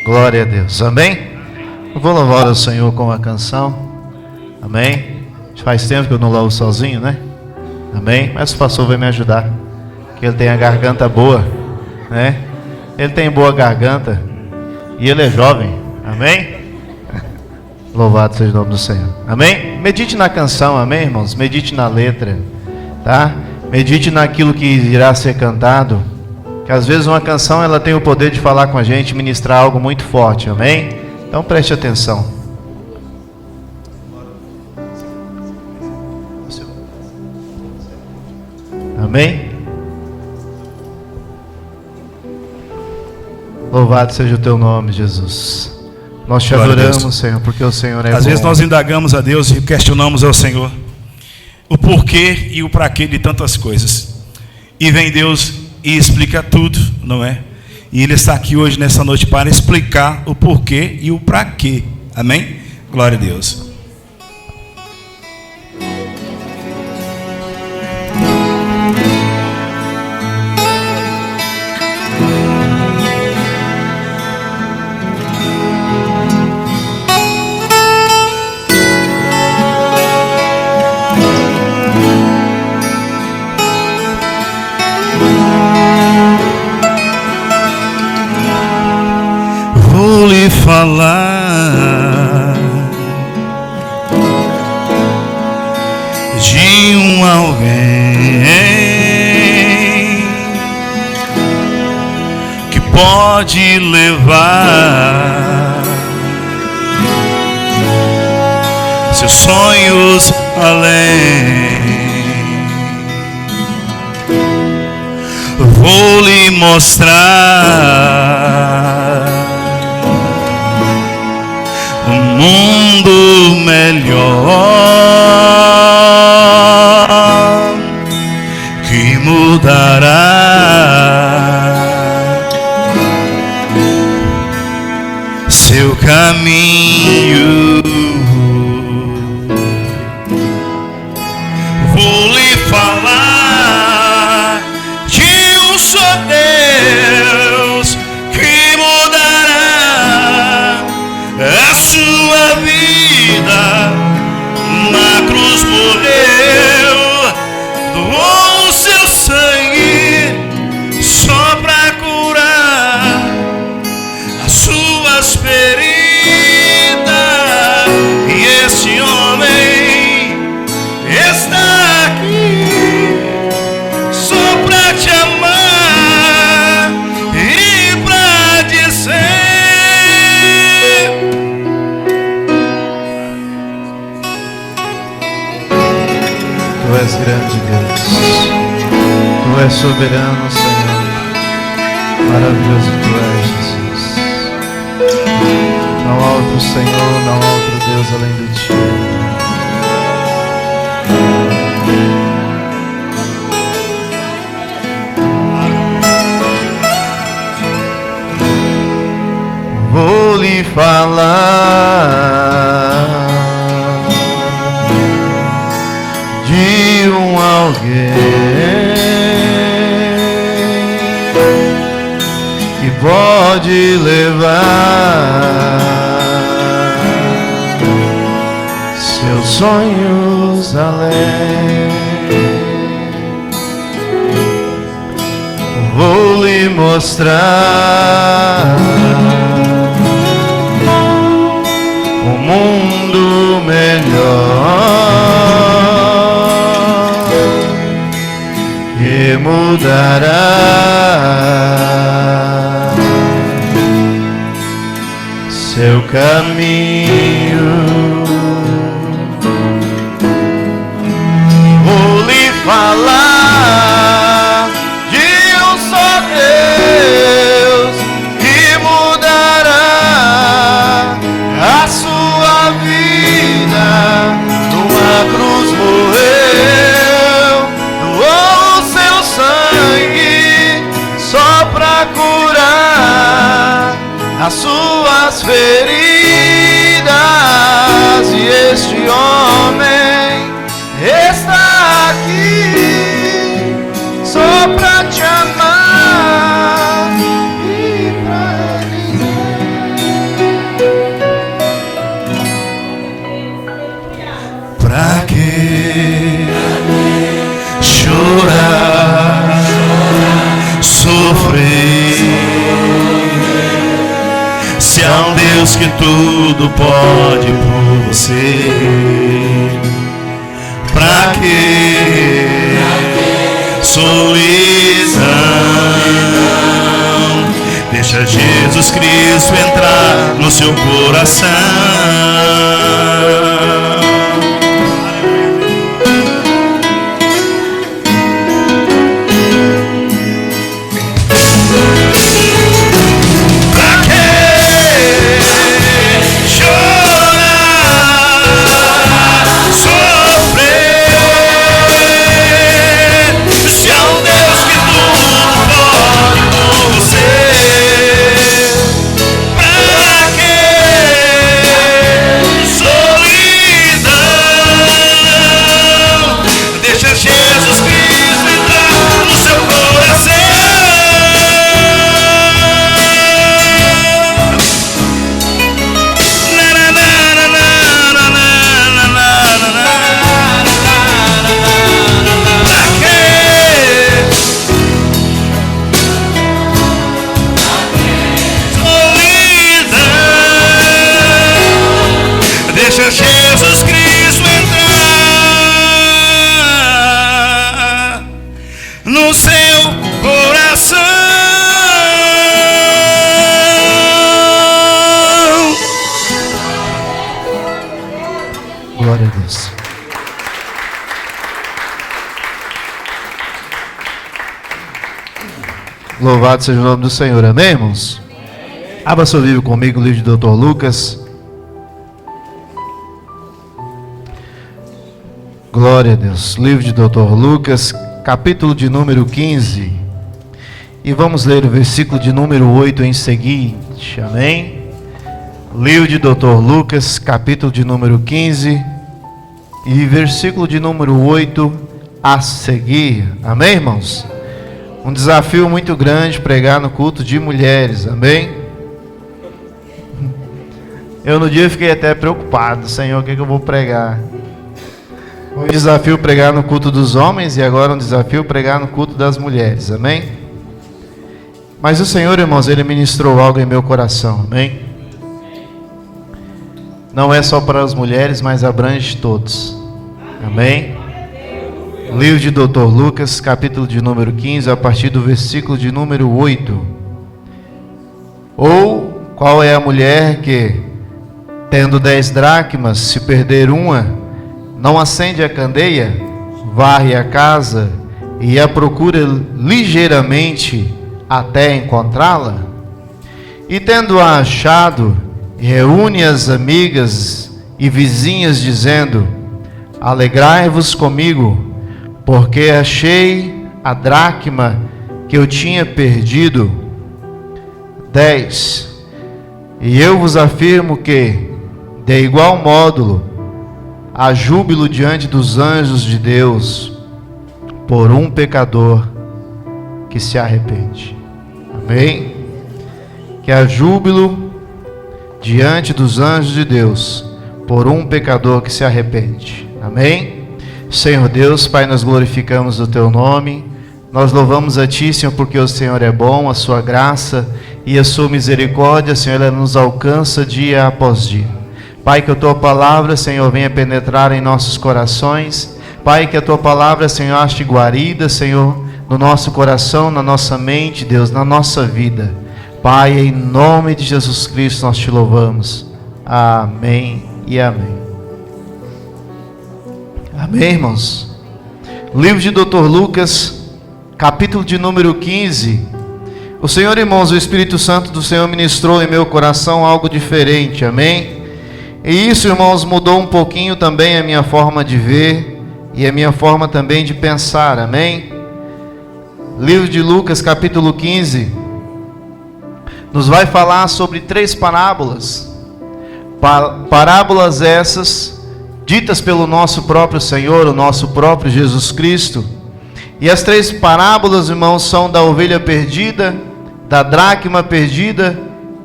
Glória a Deus, amém? Eu vou louvar o Senhor com uma canção, amém? Faz tempo que eu não louvo sozinho, né? Amém? Mas o pastor vai me ajudar, que ele tem a garganta boa, né? Ele tem boa garganta e ele é jovem, amém? Louvado seja o nome do Senhor, amém? Medite na canção, amém, irmãos? Medite na letra, tá? Medite naquilo que irá ser cantado, que às vezes uma canção ela tem o poder de falar com a gente, ministrar algo muito forte, amém? Então preste atenção. Amém? Louvado seja o teu nome, Jesus. Nós te adoramos, Senhor, porque o Senhor é bom. Às vezes nós indagamos a Deus e questionamos ao Senhor o porquê e o para quê de tantas coisas. E vem Deus e explica tudo, não é? E Ele está aqui hoje, nessa noite, para explicar o porquê e o para quê. Amém? Glória a Deus. Vou lhe falar de um alguém que pode levar seus sonhos além. Vou lhe mostrar um mundo melhor que mudará seu caminho. Vou lhe falar de um só Deus que mudará a sua vida. Na cruz morreu, doou o seu sangue só para curar as suas feridas. E esse homem está aqui só para te amar e para dizer: Tu és grande, Deus. Tu és soberano, Senhor. Maravilhoso Tu és, Jesus. Não há outro Senhor, não há outro Deus além de Ti. Vou lhe falar de um alguém que pode levar seus sonhos além. Vou lhe mostrar um mundo melhor que mudará seu caminho. Vou lhe falar de um só Deus que mudará a sua vida. Numa cruz morreu, doou o seu sangue só para curar as suas feridas. E este homem está aqui só para te amar e para dizer: tudo pode por você. Pra que solidão? Deixa Jesus Cristo entrar no seu coração. Deixa Jesus Cristo entrar no seu coração. Glória a Deus. Louvado seja o nome do Senhor, amém, irmãos? Abra sua Bíblia comigo, o livro de Dr. Lucas. Glória a Deus. Livro de Dr. Lucas, capítulo de número 15. E vamos ler o versículo de número 8 em seguinte. Amém? Livro de Dr. Lucas, capítulo de número 15. E versículo de número 8 a seguir. Amém, irmãos? Um desafio muito grande pregar no culto de mulheres. Amém? Eu no dia fiquei até preocupado. Senhor, o que eu vou pregar? Foi um desafio pregar no culto dos homens e agora um desafio pregar no culto das mulheres, amém? Mas o Senhor, irmãos, Ele ministrou algo em meu coração, amém? Não é só para as mulheres, mas abrange todos, amém? Livro de Dr. Lucas, capítulo de número 15, a partir do versículo de número 8. Ou, qual é a mulher que, tendo 10 dracmas, se perder uma, não acende a candeia, varre a casa e a procura ligeiramente até encontrá-la? E tendo-a achado, reúne as amigas e vizinhas, dizendo: alegrai-vos comigo, porque achei a dracma que eu tinha perdido. 10. E eu vos afirmo que, de igual módulo, há júbilo diante dos anjos de Deus por um pecador que se arrepende. Amém? Que há júbilo diante dos anjos de Deus por um pecador que se arrepende. Amém? Senhor Deus, Pai, nós glorificamos o Teu nome. Nós louvamos a Ti, Senhor, porque o Senhor é bom, a Sua graça e a Sua misericórdia, Senhor, ela nos alcança dia após dia. Pai, que a Tua palavra, Senhor, venha penetrar em nossos corações. Pai, que a Tua palavra, Senhor, ache guarida, Senhor, no nosso coração, na nossa mente, Deus, na nossa vida. Pai, em nome de Jesus Cristo, nós Te louvamos. Amém e amém. Amém, irmãos? Livro de Dr. Lucas, capítulo de número 15. O Senhor, irmãos, o Espírito Santo do Senhor ministrou em meu coração algo diferente, amém? E isso, irmãos, mudou um pouquinho também a minha forma de ver e a minha forma também de pensar, amém? Livro de Lucas, capítulo 15, nos vai falar sobre 3 parábolas. Parábolas essas, ditas pelo nosso próprio Senhor, o nosso próprio Jesus Cristo. E as 3 parábolas, irmãos, são da ovelha perdida, da dracma perdida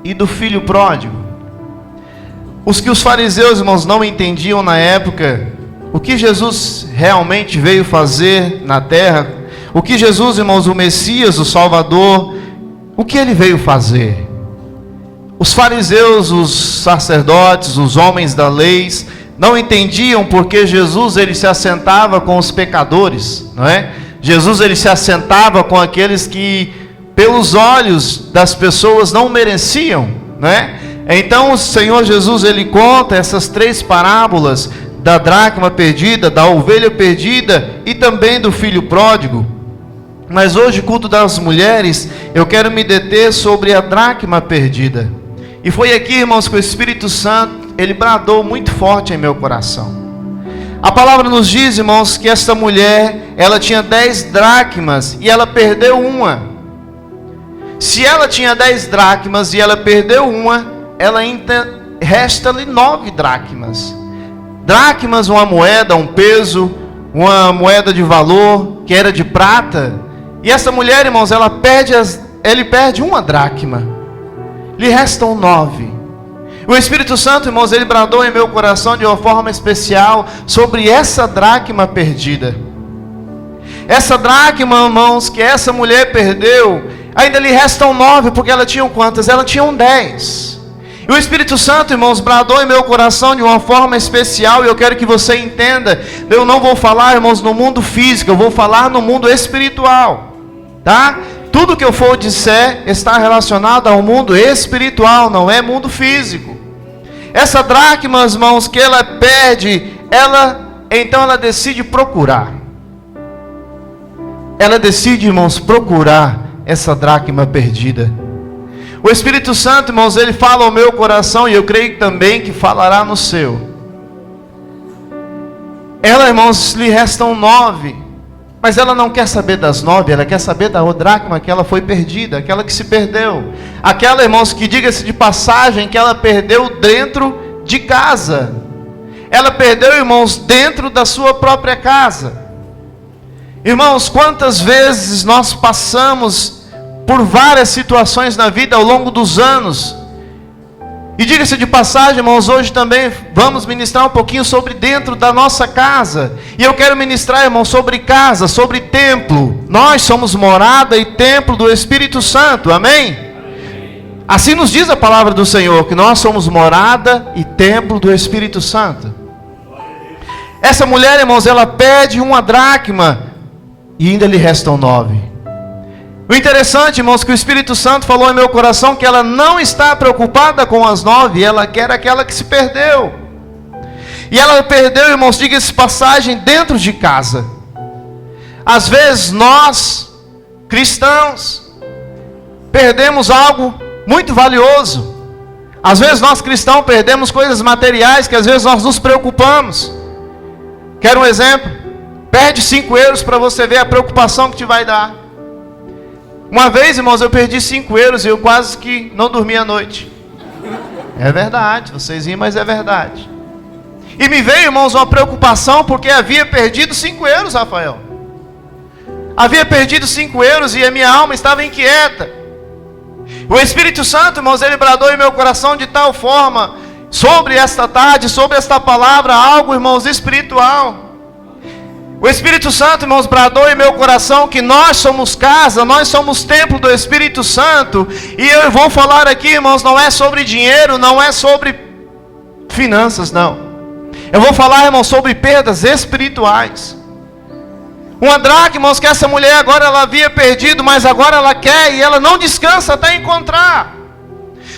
e do filho pródigo. Os que os fariseus, irmãos, não entendiam na época o que Jesus realmente veio fazer na terra, o que Jesus, irmãos, o Messias, o Salvador, o que Ele veio fazer. os fariseus, os sacerdotes, os homens da lei, não entendiam porque Jesus ele se assentava com os pecadores, não é? Jesus ele se assentava com aqueles que pelos olhos das pessoas não mereciam, não é? Então o Senhor Jesus ele conta essas 3 parábolas da dracma perdida, da ovelha perdida e também do filho pródigo. Mas hoje, culto das mulheres, eu quero me deter sobre a dracma perdida. E foi aqui, irmãos, que o Espírito Santo, ele bradou muito forte em meu coração. A palavra nos diz, irmãos, que esta mulher, ela tinha 10 dracmas e ela perdeu uma. Se ela tinha 10 dracmas e ela perdeu uma, ela ainda resta-lhe 9 dracmas. Dracmas, uma moeda, um peso, uma moeda de valor, que era de prata. E essa mulher, irmãos, ele perde uma dracma. Lhe restam 9. O Espírito Santo, irmãos, ele bradou em meu coração de uma forma especial sobre essa dracma perdida. Essa dracma, irmãos, que essa mulher perdeu, ainda lhe restam 9, porque ela tinha quantas? Ela tinha 10. E o Espírito Santo, irmãos, bradou em meu coração de uma forma especial, e eu quero que você entenda, eu não vou falar, irmãos, no mundo físico, eu vou falar no mundo espiritual, tá? Tudo que eu for disser está relacionado ao mundo espiritual, não é mundo físico. Essa dracma, irmãos, que ela perde, então ela decide procurar. Ela decide, irmãos, procurar essa dracma perdida. O Espírito Santo, irmãos, ele fala ao meu coração, e eu creio também que falará no seu. Ela, irmãos, lhe restam 9, mas ela não quer saber das 9, ela quer saber da dracma que ela foi perdida, aquela que se perdeu. Aquela, irmãos, que diga-se de passagem, que ela perdeu dentro de casa. Ela perdeu, irmãos, dentro da sua própria casa. Irmãos, quantas vezes nós passamos por várias situações na vida ao longo dos anos. E diga-se de passagem, irmãos, hoje também vamos ministrar um pouquinho sobre dentro da nossa casa. E eu quero ministrar, irmãos, sobre casa, sobre templo. Nós somos morada e templo do Espírito Santo, amém? Assim nos diz a palavra do Senhor, que nós somos morada e templo do Espírito Santo. Essa mulher, irmãos, ela pede uma dracma e ainda lhe restam 9. O interessante, irmãos, que o Espírito Santo falou em meu coração que ela não está preocupada com as 9, ela quer aquela que se perdeu. E ela perdeu, irmãos, diga-se passagem, dentro de casa. Às vezes nós, cristãos, perdemos algo muito valioso. Às vezes nós, cristãos, perdemos coisas materiais que às vezes nós nos preocupamos. Quero um exemplo? Perde 5 euros para você ver a preocupação que te vai dar. Uma vez, irmãos, eu perdi 5 euros e eu quase que não dormi à noite. É verdade, vocês riem, mas é verdade. E me veio, irmãos, uma preocupação porque havia perdido 5 euros, Rafael. Havia perdido 5 euros e a minha alma estava inquieta. O Espírito Santo, irmãos, ele bradou em meu coração de tal forma, sobre esta tarde, sobre esta palavra, algo, irmãos, espiritual. O Espírito Santo, irmãos, bradou em meu coração que nós somos casa, nós somos templo do Espírito Santo. E eu vou falar aqui, irmãos, não é sobre dinheiro, não é sobre finanças, não. Eu vou falar, irmãos, sobre perdas espirituais. Uma dracma, irmãos, que essa mulher agora ela havia perdido, mas agora ela quer e ela não descansa até encontrar.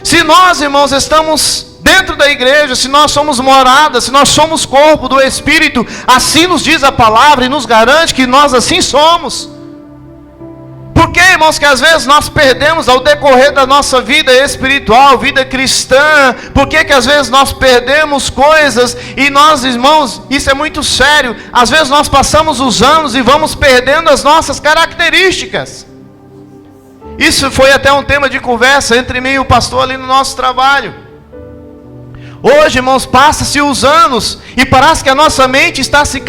Se nós, irmãos, estamos dentro da igreja, se nós somos morada, se nós somos corpo do Espírito, assim nos diz a palavra e nos garante que nós assim somos. Por que, irmãos, que às vezes nós perdemos ao decorrer da nossa vida espiritual, vida cristã? Por que às vezes nós perdemos coisas e nós, irmãos, isso é muito sério, às vezes nós passamos os anos e vamos perdendo as nossas características. Isso foi até um tema de conversa entre mim e o pastor ali no nosso trabalho. Hoje, irmãos, passa-se os anos e parece que a nossa mente está se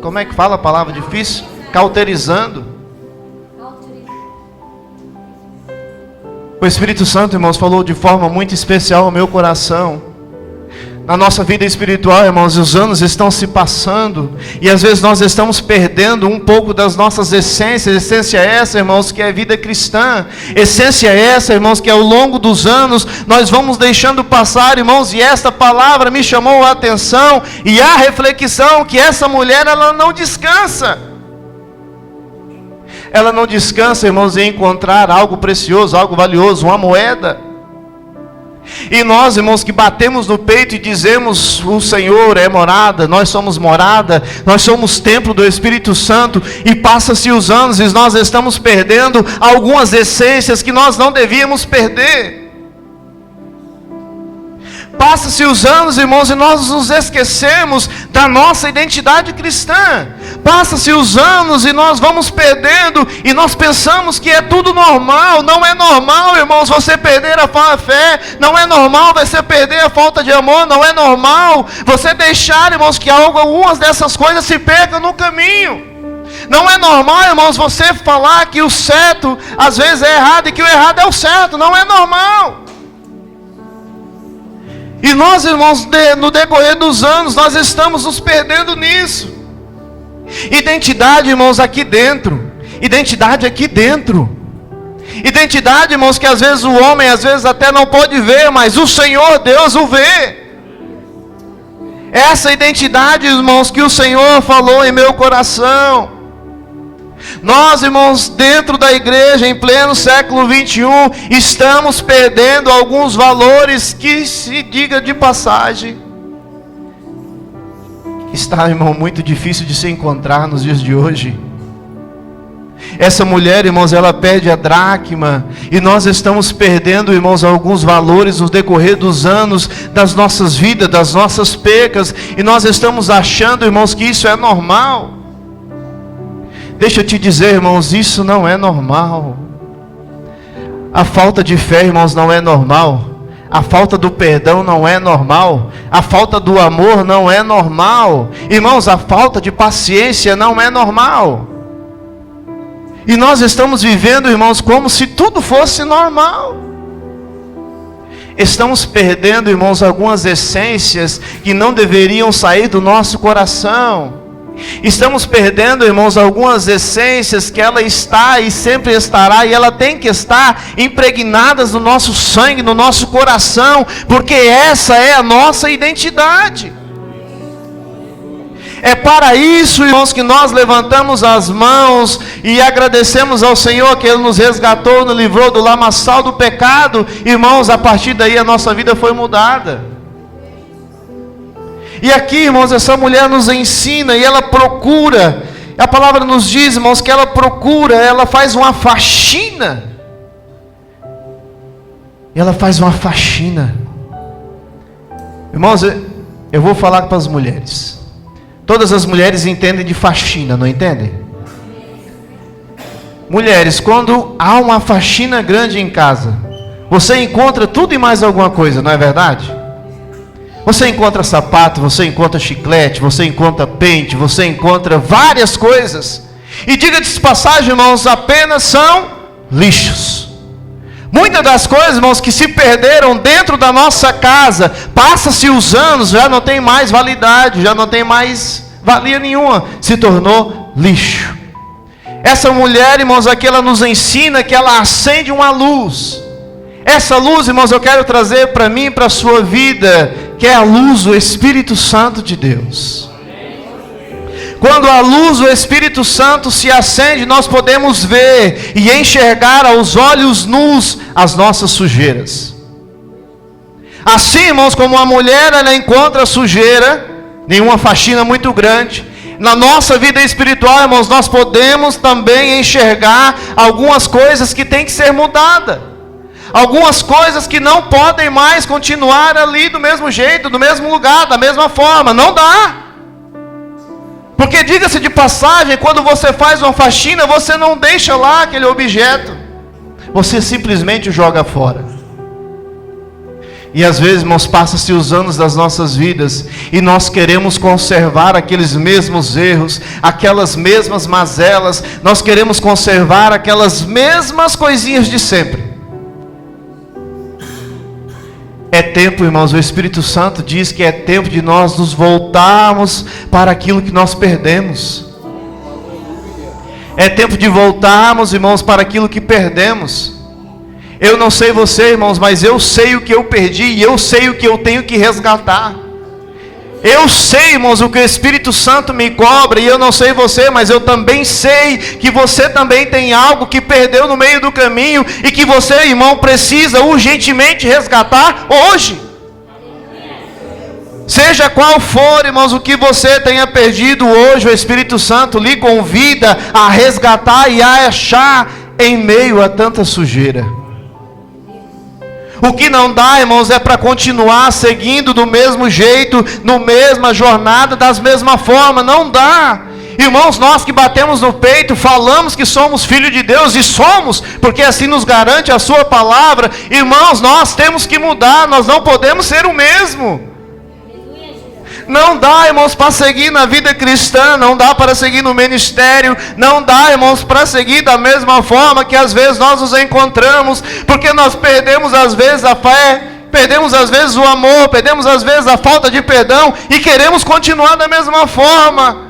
como é que fala a palavra difícil? Cauterizando. O Espírito Santo, irmãos, falou de forma muito especial ao meu coração. na nossa vida espiritual, irmãos, os anos estão se passando, e às vezes nós estamos perdendo um pouco das nossas essências. Essência essa, irmãos, que é a vida cristã. Essência essa, irmãos, que ao longo dos anos nós vamos deixando passar, irmãos, e esta palavra me chamou a atenção, e a reflexão que essa mulher, ela não descansa. Ela não descansa, irmãos, em encontrar algo precioso, algo valioso, uma moeda. E nós, irmãos, que batemos no peito e dizemos: o Senhor é morada, nós somos morada, nós somos templo do Espírito Santo, e passa-se os anos e nós estamos perdendo algumas essências que nós não devíamos perder. Passa-se os anos, irmãos, e nós nos esquecemos da nossa identidade cristã. Passa-se os anos e nós vamos perdendo, e nós pensamos que é tudo normal. Não é normal, irmãos, você perder a fé. Não é normal você perder a falta de amor. Não é normal você deixar, irmãos, que algumas dessas coisas se percam no caminho. Não é normal, irmãos, você falar que o certo às vezes é errado e que o errado é o certo. Não é normal. E nós, irmãos, no decorrer dos anos, nós estamos nos perdendo nisso. Identidade, irmãos, aqui dentro. Identidade aqui dentro. Identidade, irmãos, que às vezes o homem, às vezes até não pode ver, mas o Senhor Deus o vê. Essa identidade, irmãos, que o Senhor falou em meu coração. Nós, irmãos, dentro da igreja, em pleno século 21, estamos perdendo alguns valores que, se diga de passagem, está, irmão, muito difícil de se encontrar nos dias de hoje. Essa mulher, irmãos, ela perde a dracma, e nós estamos perdendo, irmãos, alguns valores no decorrer dos anos, das nossas vidas, das nossas pecas, e nós estamos achando, irmãos, que isso é normal. Deixa eu te dizer, irmãos, isso não é normal. A falta de fé, irmãos, não é normal. A falta do perdão não é normal. A falta do amor não é normal. Irmãos, a falta de paciência não é normal. E nós estamos vivendo, irmãos, como se tudo fosse normal. Estamos perdendo, irmãos, algumas essências que não deveriam sair do nosso coração. Estamos perdendo, irmãos, algumas essências que ela está e sempre estará, e ela tem que estar impregnadas no nosso sangue, no nosso coração, porque essa é a nossa identidade. É para isso, irmãos, que nós levantamos as mãos e agradecemos ao Senhor que Ele nos resgatou, nos livrou do lamaçal do pecado. Irmãos, a partir daí a nossa vida foi mudada. E aqui, irmãos, essa mulher nos ensina, e ela procura, a palavra nos diz, irmãos, que ela procura, ela faz uma faxina. Ela faz uma faxina. Irmãos, eu vou falar para as mulheres. Todas as mulheres entendem de faxina, não entendem? Mulheres, quando há uma faxina grande em casa, você encontra tudo e mais alguma coisa, não é verdade? Você encontra sapato, você encontra chiclete, você encontra pente, você encontra várias coisas. E diga-se de passagem, irmãos, apenas são lixos. Muitas das coisas, irmãos, que se perderam dentro da nossa casa, passa-se os anos, já não tem mais validade, já não tem mais valia nenhuma, se tornou lixo. Essa mulher, irmãos, aqui ela nos ensina que ela acende uma luz. Essa luz, irmãos, eu quero trazer para mim, para a sua vida, que é a luz do Espírito Santo de Deus. Quando a luz do Espírito Santo se acende, nós podemos ver e enxergar aos olhos nus as nossas sujeiras. Assim, irmãos, como a mulher ela encontra sujeira, nenhuma faxina muito grande, na nossa vida espiritual, irmãos, nós podemos também enxergar algumas coisas que têm que ser mudadas. Algumas coisas que não podem mais continuar ali do mesmo jeito, do mesmo lugar, da mesma forma. Não dá. Porque diga-se de passagem, quando você faz uma faxina, você não deixa lá aquele objeto. Você simplesmente o joga fora. E às vezes, irmãos, passa-se os anos das nossas vidas e nós queremos conservar aqueles mesmos erros, aquelas mesmas mazelas. Nós queremos conservar aquelas mesmas coisinhas de sempre. É tempo, irmãos, o Espírito Santo diz que é tempo de nós nos voltarmos para aquilo que nós perdemos. É tempo de voltarmos, irmãos, para aquilo que perdemos. Eu não sei você, irmãos, mas eu sei o que eu perdi e eu sei o que eu tenho que resgatar. Eu sei, irmãos, o que o Espírito Santo me cobra, e eu não sei você, mas eu também sei que você também tem algo que perdeu no meio do caminho e que você, irmão, precisa urgentemente resgatar hoje. Seja qual for, irmãos, o que você tenha perdido hoje, o Espírito Santo lhe convida a resgatar e a achar em meio a tanta sujeira. O que não dá, irmãos, é para continuar seguindo do mesmo jeito, no mesma jornada, das mesma forma. Não dá. Irmãos, nós que batemos no peito, falamos que somos filhos de Deus, e somos, porque assim nos garante a sua palavra. Irmãos, nós temos que mudar, nós não podemos ser o mesmo. Não dá, irmãos, para seguir na vida cristã, não dá para seguir no ministério, não dá, irmãos, para seguir da mesma forma que às vezes nós nos encontramos, porque nós perdemos às vezes a fé, perdemos às vezes o amor, perdemos às vezes a falta de perdão e queremos continuar da mesma forma.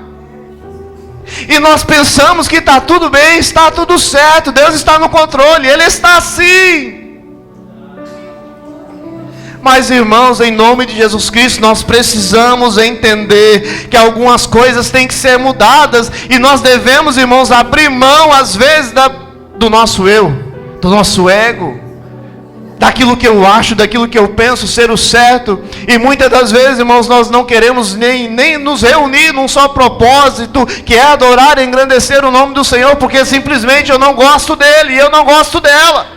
E nós pensamos que está tudo bem, está tudo certo, Deus está no controle, Ele está sim. Mas, irmãos, em nome de Jesus Cristo, nós precisamos entender que algumas coisas têm que ser mudadas, e nós devemos, irmãos, abrir mão às vezes do nosso eu, do nosso ego, daquilo que eu acho, daquilo que eu penso ser o certo. E muitas das vezes, irmãos, nós não queremos nem nos reunir num só propósito, que é adorar e engrandecer o nome do Senhor, porque simplesmente eu não gosto dele e eu não gosto dela.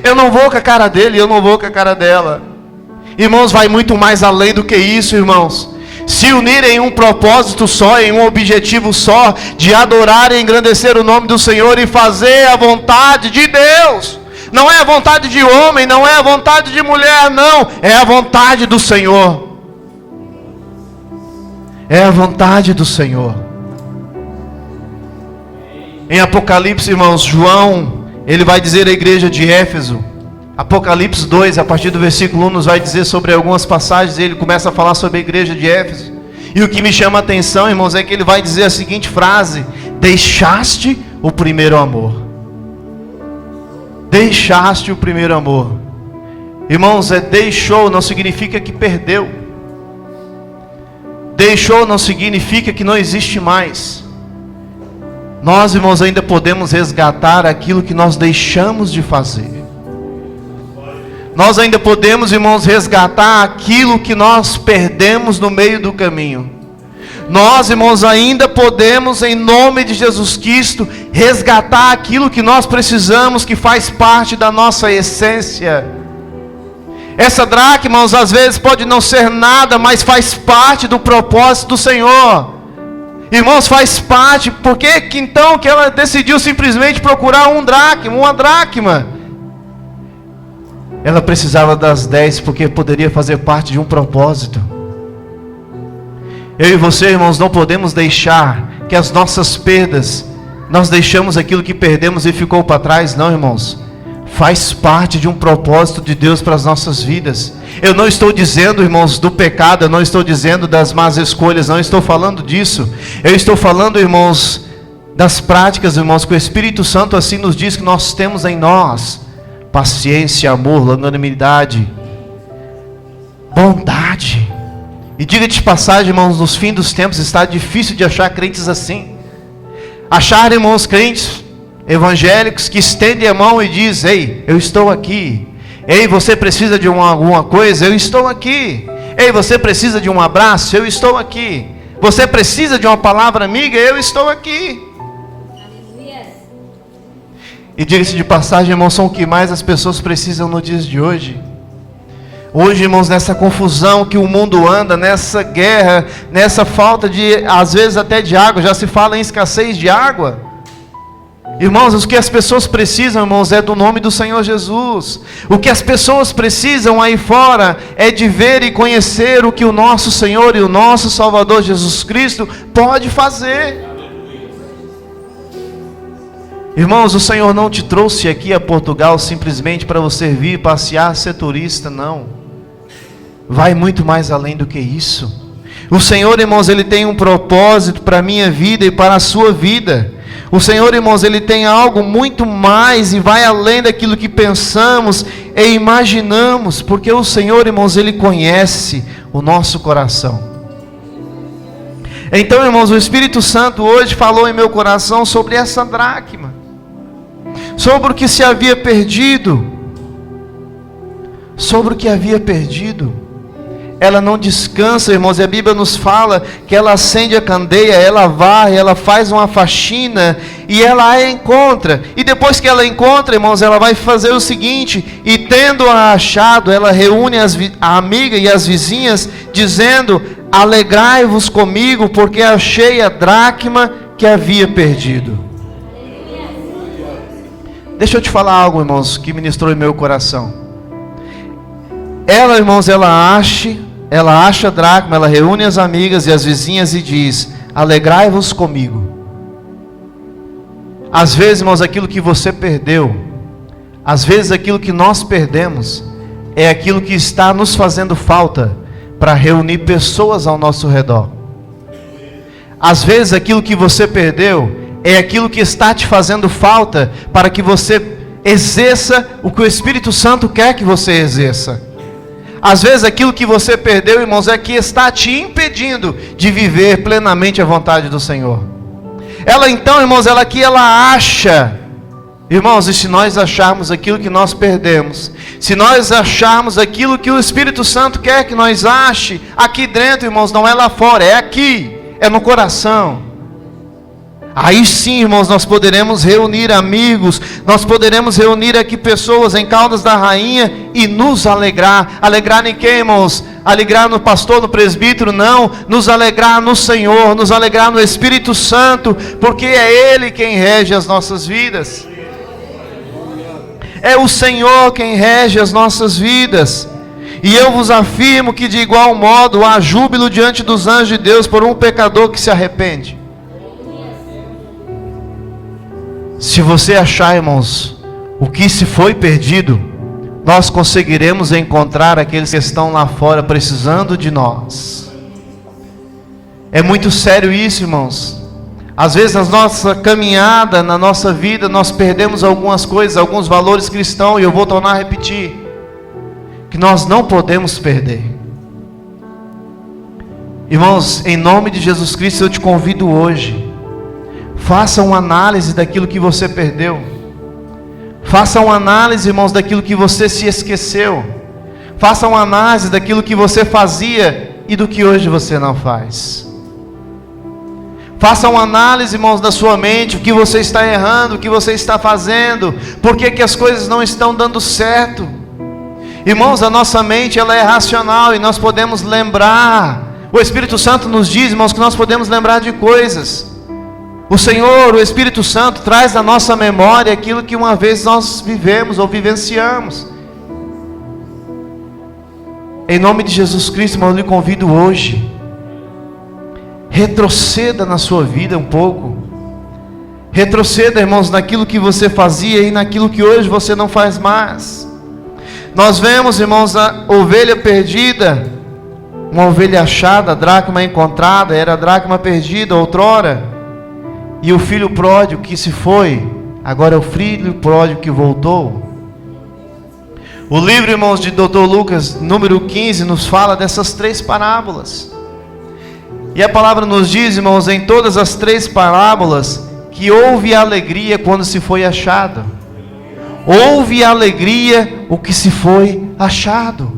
Eu não vou com a cara dele, eu não vou com a cara dela. Irmãos, vai muito mais além do que isso, irmãos. Se unir em um propósito só, em um objetivo só, de adorar e engrandecer o nome do Senhor e fazer a vontade de Deus. Não é a vontade de homem, não é a vontade de mulher, não. É a vontade do Senhor. É a vontade do Senhor. Em Apocalipse, irmãos, João, ele vai dizer à igreja de Éfeso, Apocalipse 2, a partir do versículo 1, nos vai dizer sobre algumas passagens. Ele começa a falar sobre a igreja de Éfeso. E o que me chama a atenção, irmãos, é que ele vai dizer a seguinte frase: deixaste o primeiro amor. Deixaste o primeiro amor. Irmãos, deixou não significa que perdeu. Deixou não significa que não existe mais. Nós, irmãos, ainda podemos resgatar aquilo que nós deixamos de fazer. Nós ainda podemos, irmãos, resgatar aquilo que nós perdemos no meio do caminho. Nós, irmãos, ainda podemos, em nome de Jesus Cristo, resgatar aquilo que nós precisamos, que faz parte da nossa essência. Essa dracma, irmãos, às vezes pode não ser nada, mas faz parte do propósito do Senhor. Irmãos, faz parte. Por que então que ela decidiu simplesmente procurar uma dracma? Ela precisava das 10, porque poderia fazer parte de um propósito. Eu e você, irmãos, não podemos deixar que as nossas perdas, nós deixamos aquilo que perdemos e ficou para trás. Não, irmãos, faz parte de um propósito de Deus para as nossas vidas. Eu não estou dizendo, irmãos, do pecado, eu não estou dizendo das más escolhas, não estou falando disso. Eu estou falando, irmãos, das práticas, irmãos, que o Espírito Santo assim nos diz que nós temos em nós: paciência, amor, longanimidade, bondade. E diga de passagem, irmãos, nos fins dos tempos está difícil de achar crentes assim. Achar, irmãos, crentes evangélicos que estendem a mão e dizem: ei, eu estou aqui. Ei, você precisa de alguma coisa? Eu estou aqui. Ei, você precisa de um abraço? Eu estou aqui. Você precisa de uma palavra amiga? Eu estou aqui. E diga-se de passagem, irmãos, são o que mais as pessoas precisam nos dias de hoje. Hoje, irmãos, nessa confusão que o mundo anda, nessa guerra, nessa falta de, às vezes até de água, já se fala em escassez de água. Irmãos, o que as pessoas precisam, irmãos, é do nome do Senhor Jesus. O que as pessoas precisam aí fora é de ver e conhecer o que o nosso Senhor e o nosso Salvador Jesus Cristo pode fazer. Irmãos, o Senhor não te trouxe aqui a Portugal simplesmente para você vir passear, ser turista, não. Vai muito mais além do que isso. O Senhor, irmãos, Ele tem um propósito para a minha vida e para a sua vida. O Senhor, irmãos, Ele tem algo muito mais e vai além daquilo que pensamos e imaginamos, porque o Senhor, irmãos, Ele conhece o nosso coração. Então, irmãos, o Espírito Santo hoje falou em meu coração sobre essa dracma, sobre o que se havia perdido, sobre o que havia perdido. Ela não descansa, irmãos, e a Bíblia nos fala que ela acende a candeia, ela varre, ela faz uma faxina, e ela a encontra, e depois que ela encontra, irmãos, ela vai fazer o seguinte, e tendo-a achado, ela reúne a amiga e as vizinhas, dizendo: alegrai-vos comigo, porque achei a dracma que havia perdido. Deixa eu te falar algo, irmãos, que ministrou em meu coração. Ela, irmãos, ela acha a dracma, ela reúne as amigas e as vizinhas e diz: alegrai-vos comigo. Às vezes, irmãos, aquilo que você perdeu, às vezes aquilo que nós perdemos, é aquilo que está nos fazendo falta para reunir pessoas ao nosso redor. Às vezes aquilo que você perdeu é aquilo que está te fazendo falta para que você exerça o que o Espírito Santo quer que você exerça. Às vezes aquilo que você perdeu, irmãos, é que está te impedindo de viver plenamente a vontade do Senhor. Ela então, irmãos, ela acha, irmãos, e se nós acharmos aquilo que nós perdemos, se nós acharmos aquilo que o Espírito Santo quer que nós ache, aqui dentro, irmãos, não é lá fora, é aqui, é no coração. Aí sim, irmãos, nós poderemos reunir amigos, nós poderemos reunir aqui pessoas em Caldas da Rainha e nos alegrar. Alegrar em quem, irmãos? Alegrar no pastor, no presbítero? Não, nos alegrar no Senhor, nos alegrar no Espírito Santo, porque é Ele quem rege as nossas vidas. É o Senhor quem rege as nossas vidas. E eu vos afirmo que de igual modo há júbilo diante dos anjos de Deus por um pecador que se arrepende. Se você achar, irmãos, o que se foi perdido, nós conseguiremos encontrar aqueles que estão lá fora precisando de nós. É muito sério isso, irmãos. Às vezes na nossa caminhada, na nossa vida, nós perdemos algumas coisas, alguns valores cristãos, e eu vou tornar a repetir, que nós não podemos perder. Irmãos, em nome de Jesus Cristo, eu te convido hoje, faça uma análise daquilo que você perdeu. Faça uma análise, irmãos, daquilo que você se esqueceu. Faça uma análise daquilo que você fazia e do que hoje você não faz. Faça uma análise, irmãos, da sua mente, o que você está errando, o que você está fazendo, por que as coisas não estão dando certo. Irmãos, a nossa mente, ela é racional e nós podemos lembrar. O Espírito Santo nos diz, irmãos, que nós podemos lembrar de coisas. O Senhor, o Espírito Santo, traz à nossa memória aquilo que uma vez nós vivemos ou vivenciamos. Em nome de Jesus Cristo, irmão, eu lhe convido hoje, retroceda na sua vida um pouco. Retroceda, irmãos, naquilo que você fazia e naquilo que hoje você não faz mais. Nós vemos, irmãos, a ovelha perdida, uma ovelha achada, a dracma encontrada, era a dracma perdida outrora. E o filho pródigo que se foi, agora é o filho pródigo que voltou. O livro, irmãos, de Dr. Lucas, número 15, nos fala dessas três parábolas. E a palavra nos diz, irmãos, em todas as três parábolas, que houve alegria quando se foi achado. Houve alegria o que se foi achado.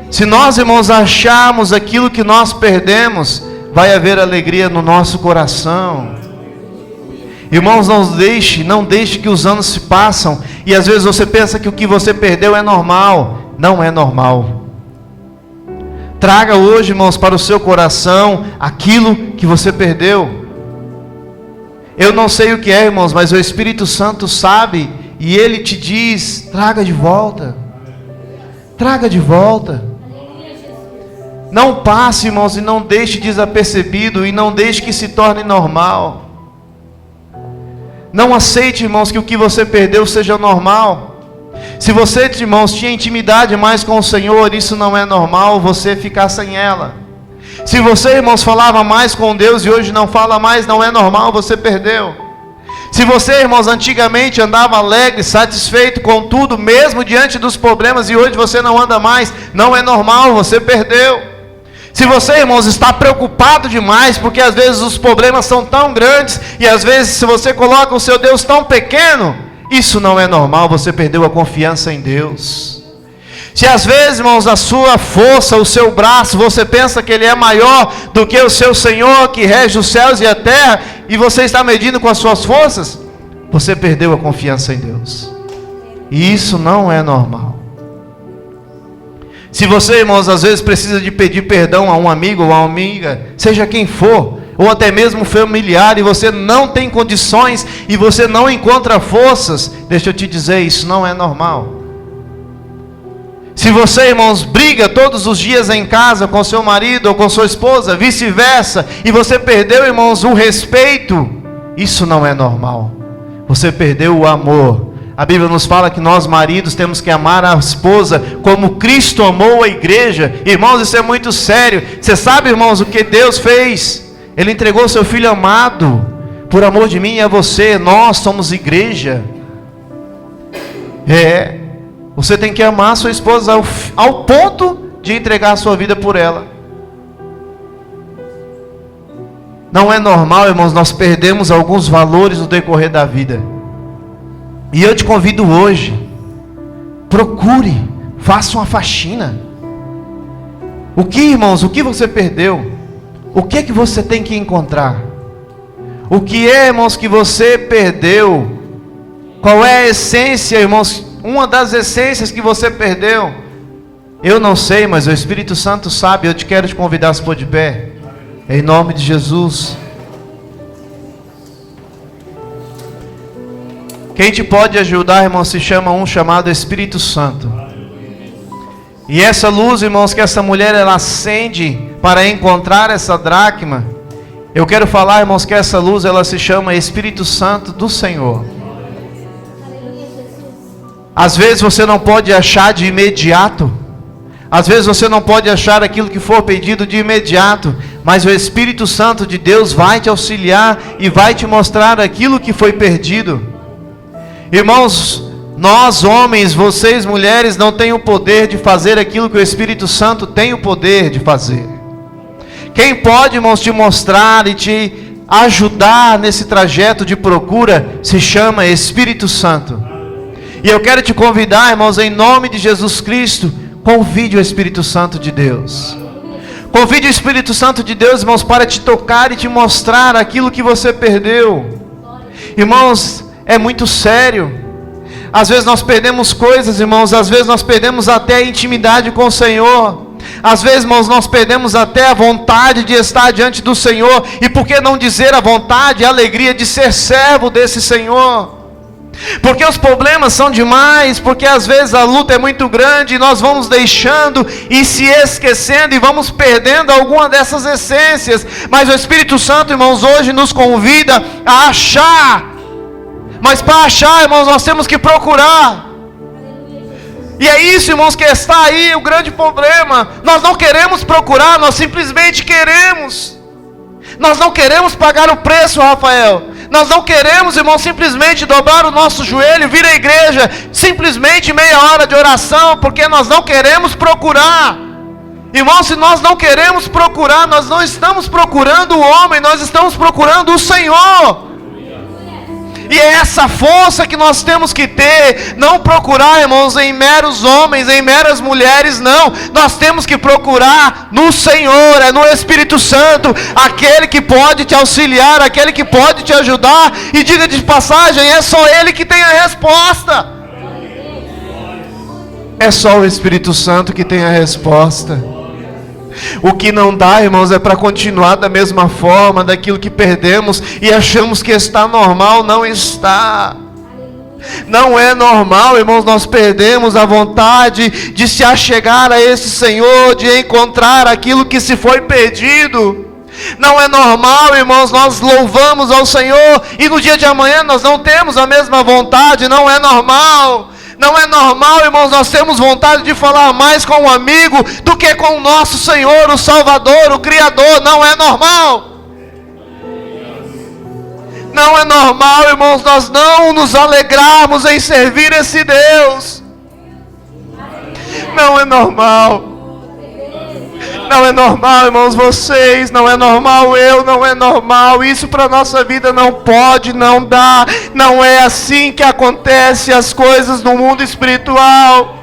Se nós, irmãos, acharmos aquilo que nós perdemos, vai haver alegria no nosso coração. Irmãos, não deixe que os anos se passam e às vezes você pensa que o que você perdeu é normal. Não é normal. Traga hoje, irmãos, para o seu coração aquilo que você perdeu. Eu não sei o que é, irmãos, mas o Espírito Santo sabe e Ele te diz: traga de volta. Traga de volta. Não passe, irmãos, e não deixe desapercebido, e não deixe que se torne normal. Não aceite, irmãos, que o que você perdeu seja normal. Se você, irmãos, tinha intimidade mais com o Senhor, isso não é normal você ficar sem ela. Se você, irmãos, falava mais com Deus e hoje não fala mais, não é normal, você perdeu. Se você, irmãos, antigamente andava alegre, satisfeito com tudo, mesmo diante dos problemas, e hoje você não anda mais, não é normal, você perdeu. Se você, irmãos, está preocupado demais, porque às vezes os problemas são tão grandes, e às vezes se você coloca o seu Deus tão pequeno, isso não é normal, você perdeu a confiança em Deus. Se às vezes, irmãos, a sua força, o seu braço, você pensa que ele é maior do que o seu Senhor, que rege os céus e a terra, e você está medindo com as suas forças, você perdeu a confiança em Deus. E isso não é normal. Se você, irmãos, às vezes precisa de pedir perdão a um amigo ou a uma amiga, seja quem for, ou até mesmo familiar, e você não tem condições, e você não encontra forças, deixa eu te dizer, isso não é normal. Se você, irmãos, briga todos os dias em casa com seu marido ou com sua esposa, vice-versa, e você perdeu, irmãos, o respeito, isso não é normal. Você perdeu o amor. A Bíblia nos fala que nós, maridos, temos que amar a esposa como Cristo amou a igreja. Irmãos, isso é muito sério. Você sabe, irmãos, o que Deus fez? Ele entregou seu Filho amado, por amor de mim e a você. Nós somos igreja. Você tem que amar a sua esposa ao ponto de entregar a sua vida por ela. Não é normal, irmãos, nós perdemos alguns valores no decorrer da vida. E eu te convido hoje, procure, faça uma faxina. O que, irmãos, o que você perdeu? O que é que você tem que encontrar? O que é, irmãos, que você perdeu? Qual é a essência, irmãos? Uma das essências que você perdeu? Eu não sei, mas o Espírito Santo sabe. Eu quero te convidar a se pôr de pé, em nome de Jesus. Quem te pode ajudar, irmão, se chama um chamado Espírito Santo. E essa luz, irmãos, que essa mulher ela acende para encontrar essa dracma, eu quero falar, irmãos, que essa luz ela se chama Espírito Santo do Senhor. Às vezes você não pode achar de imediato, às vezes você não pode achar aquilo que for pedido de imediato, mas o Espírito Santo de Deus vai te auxiliar e vai te mostrar aquilo que foi perdido. Irmãos, nós homens, vocês mulheres, não têm o poder de fazer aquilo que o Espírito Santo tem o poder de fazer. Quem pode, irmãos, te mostrar e te ajudar nesse trajeto de procura, se chama Espírito Santo. E eu quero te convidar, irmãos, em nome de Jesus Cristo, convide o Espírito Santo de Deus. Convide o Espírito Santo de Deus, irmãos, para te tocar e te mostrar aquilo que você perdeu. Irmãos, é muito sério. Às vezes nós perdemos coisas, irmãos. Às vezes nós perdemos até a intimidade com o Senhor. Às vezes, irmãos, nós perdemos até a vontade de estar diante do Senhor. E por que não dizer a vontade e a alegria de ser servo desse Senhor? Porque os problemas são demais, porque às vezes a luta é muito grande e nós vamos deixando e se esquecendo e vamos perdendo alguma dessas essências. Mas o Espírito Santo, irmãos, hoje nos convida a achar. Mas para achar, irmãos, nós temos que procurar. E é isso, irmãos, que está aí o grande problema. Nós não queremos procurar, nós simplesmente queremos. Nós não queremos pagar o preço, Rafael. Nós não queremos, irmãos, simplesmente dobrar o nosso joelho, vir à igreja, simplesmente meia hora de oração, porque nós não queremos procurar. Irmãos, se nós não queremos procurar, nós não estamos procurando o homem, nós estamos procurando o Senhor. E é essa força que nós temos que ter, não procurar, irmãos, em meros homens, em meras mulheres, não. Nós temos que procurar no Senhor, é no Espírito Santo, aquele que pode te auxiliar, aquele que pode te ajudar. E diga de passagem, é só Ele que tem a resposta. É só o Espírito Santo que tem a resposta. O que não dá, irmãos, é para continuar da mesma forma, daquilo que perdemos e achamos que está normal. Não está. Não é normal, irmãos, nós perdemos a vontade de se achegar a esse Senhor, de encontrar aquilo que se foi perdido. Não é normal, irmãos, nós louvamos ao Senhor e no dia de amanhã nós não temos a mesma vontade. Não é normal. Não é normal, irmãos, nós temos vontade de falar mais com um amigo do que com o nosso Senhor, o Salvador, o Criador. Não é normal. Não é normal, irmãos, nós não nos alegrarmos em servir esse Deus. Não é normal. Não é normal, irmãos, vocês, não é normal eu, não é normal. Isso para a nossa vida não pode, não dá. Não é assim que acontecem as coisas no mundo espiritual.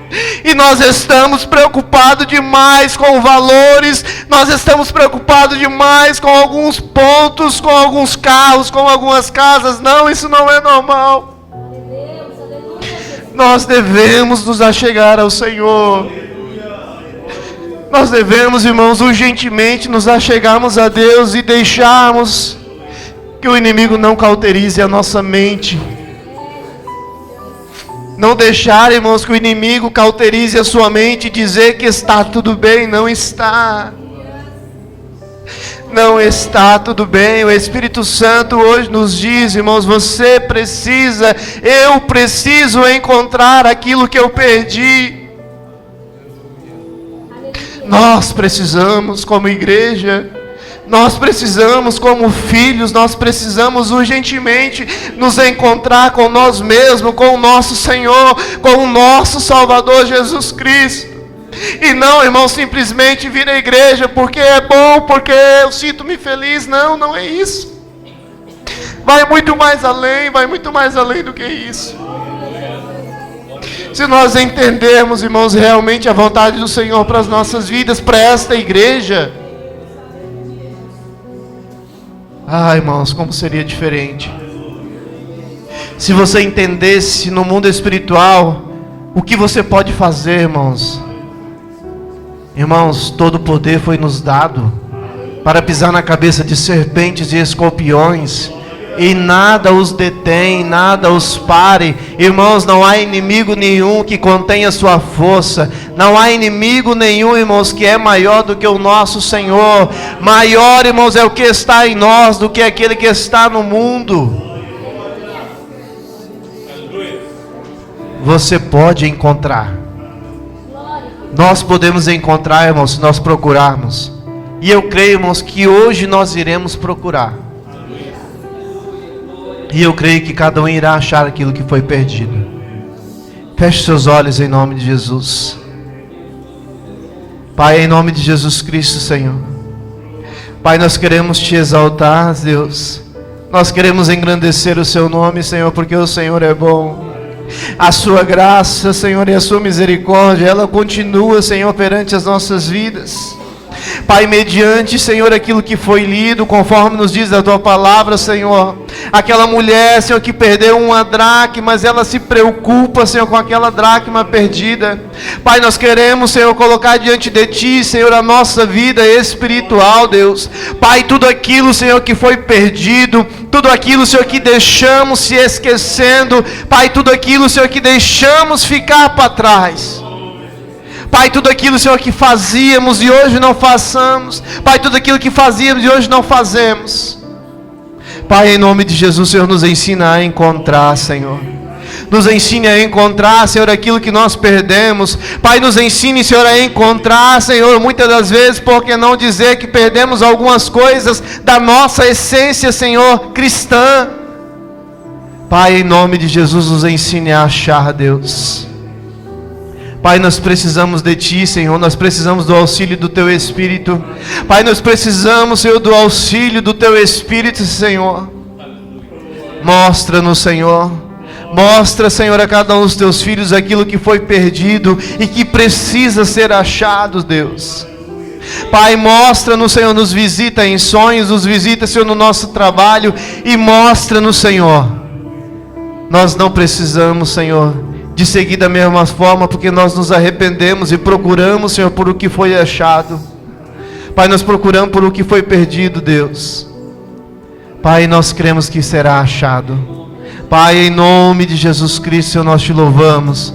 E nós estamos preocupados demais com valores, nós estamos preocupados demais com alguns pontos, com alguns carros, com algumas casas. Não, isso não é normal. Nós devemos nos achegar ao Senhor. Nós devemos, irmãos, urgentemente nos achegarmos a Deus e deixarmos que o inimigo não cauterize a nossa mente. Não deixar, irmãos, que o inimigo cauterize a sua mente e dizer que está tudo bem. Não está. Não está tudo bem. O Espírito Santo hoje nos diz, irmãos, você precisa, eu preciso encontrar aquilo que eu perdi. Nós precisamos, como igreja, nós precisamos, como filhos, nós precisamos urgentemente nos encontrar com nós mesmos, com o nosso Senhor, com o nosso Salvador Jesus Cristo. E não, irmão, simplesmente vir à igreja porque é bom, porque eu sinto-me feliz. Não, não é isso. Vai muito mais além do que isso. Se nós entendermos, irmãos, realmente a vontade do Senhor para as nossas vidas, para esta igreja, irmãos, como seria diferente se você entendesse no mundo espiritual o que você pode fazer, irmãos. Irmãos, todo o poder foi nos dado para pisar na cabeça de serpentes e escorpiões, e nada os detém, nada os pare. Irmãos, não há inimigo nenhum que contenha sua força. Não há inimigo nenhum, irmãos, que é maior do que o nosso Senhor. Maior, irmãos, é o que está em nós do que aquele que está no mundo. Você pode encontrar. Nós podemos encontrar, irmãos, se nós procurarmos. E eu creio, irmãos, que hoje nós iremos procurar. E eu creio que cada um irá achar aquilo que foi perdido. Feche seus olhos em nome de Jesus. Pai, em nome de Jesus Cristo, Senhor. Pai, nós queremos te exaltar, Deus. Nós queremos engrandecer o seu nome, Senhor, porque o Senhor é bom. A sua graça, Senhor, e a sua misericórdia, ela continua, Senhor, perante as nossas vidas. Pai, mediante, Senhor, aquilo que foi lido, conforme nos diz a tua palavra, Senhor, aquela mulher, Senhor, que perdeu uma dracma, mas ela se preocupa, Senhor, com aquela dracma perdida. Pai, nós queremos, Senhor, colocar diante de ti, Senhor, a nossa vida espiritual, Deus. Pai, tudo aquilo, Senhor, que foi perdido, tudo aquilo, Senhor, que deixamos se esquecendo, Pai, tudo aquilo, Senhor, que deixamos ficar para trás. Pai, tudo aquilo, Senhor, que fazíamos e hoje não façamos. Pai, tudo aquilo que fazíamos e hoje não fazemos. Pai, em nome de Jesus, Senhor, nos ensina a encontrar, Senhor. Nos ensine a encontrar, Senhor, aquilo que nós perdemos. Pai, nos ensine, Senhor, a encontrar, Senhor, muitas das vezes, por que não dizer que perdemos algumas coisas da nossa essência, Senhor, cristã. Pai, em nome de Jesus, nos ensine a achar, Deus. Pai, nós precisamos de Ti, Senhor, nós precisamos do auxílio do Teu Espírito. Pai, nós precisamos, Senhor, do auxílio do Teu Espírito, Senhor. Mostra-nos, Senhor. Mostra, Senhor, a cada um dos Teus filhos aquilo que foi perdido e que precisa ser achado, Deus. Pai, mostra-nos, Senhor, nos visita em sonhos, nos visita, Senhor, no nosso trabalho e mostra-nos, Senhor. Nós não precisamos, Senhor, de seguir da mesma forma, porque nós nos arrependemos e procuramos, Senhor, por o que foi achado. Pai, nós procuramos por o que foi perdido, Deus. Pai, nós cremos que será achado. Pai, em nome de Jesus Cristo, Senhor, nós te louvamos.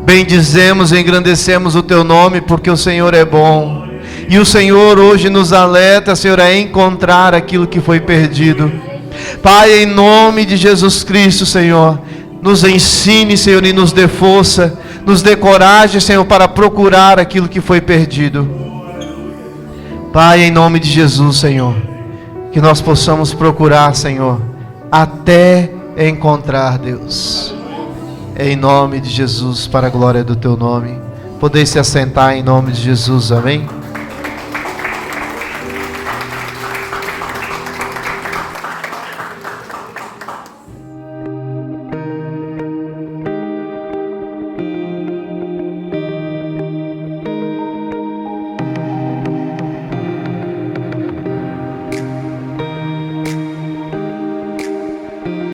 Bendizemos e engrandecemos o Teu nome, porque o Senhor é bom. E o Senhor hoje nos alerta, Senhor, a encontrar aquilo que foi perdido. Pai, em nome de Jesus Cristo, Senhor, nos ensine, Senhor, e nos dê força, nos dê coragem, Senhor, para procurar aquilo que foi perdido. Pai, em nome de Jesus, Senhor, que nós possamos procurar, Senhor, até encontrar, Deus. Em nome de Jesus, para a glória do Teu nome. Poder se assentar em nome de Jesus, amém?